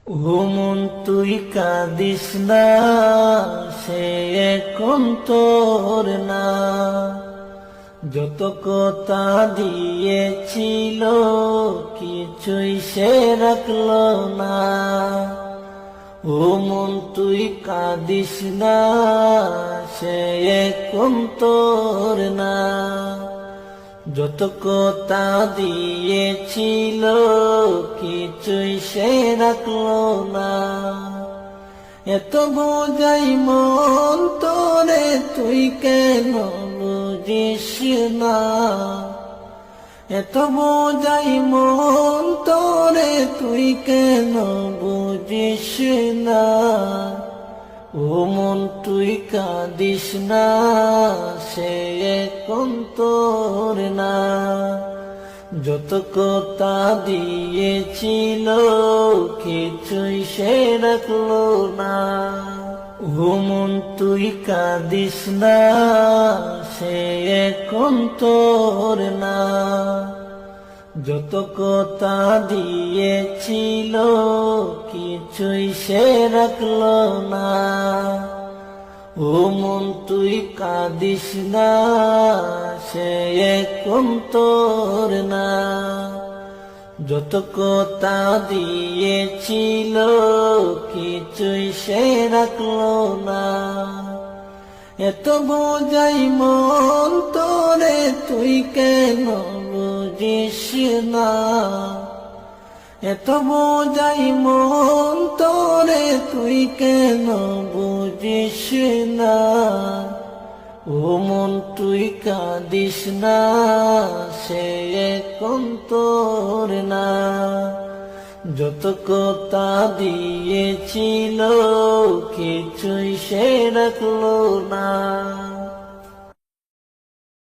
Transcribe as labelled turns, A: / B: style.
A: ও মন তুই কাঁদিস না, সে এখন তোর না। যত কথা দিয়েছিল কিছুই সে রাখলো না। ও মন তুই কাঁদিস না, সে এখন তোর না। যত কথা দিয়েছিল কিছুই সে রাখলো না। এত বোঝাই মন তোরে তুই কেন বুঝিস না। এত বোঝাই মন তোরে তুই কেন বুঝিস না। ও মন তুই কাঁদিস না, সে এখন তোর না। যত কথা দিয়েছিল কিছুই সে রাখলো না। ও মন তুই কাঁদিস না, সে এখন তোর না। যত কথা দিয়েছিল কিছুই সে রাখলো না। ও মন তুই কাঁদিস না, সে এখন তোর না। যত কথা দিয়েছিল কিছুই সে রাখলো না। এত বোঝাই মন তোরে তুই কেন বুঝিস না। এত বোঝাই মন তোরে তুই কেন বুঝিস না। ও মন তুই কাঁদিস না, সে এখন তোর না। যত কথা দিয়েছিল কিছুই সে রাখলো না।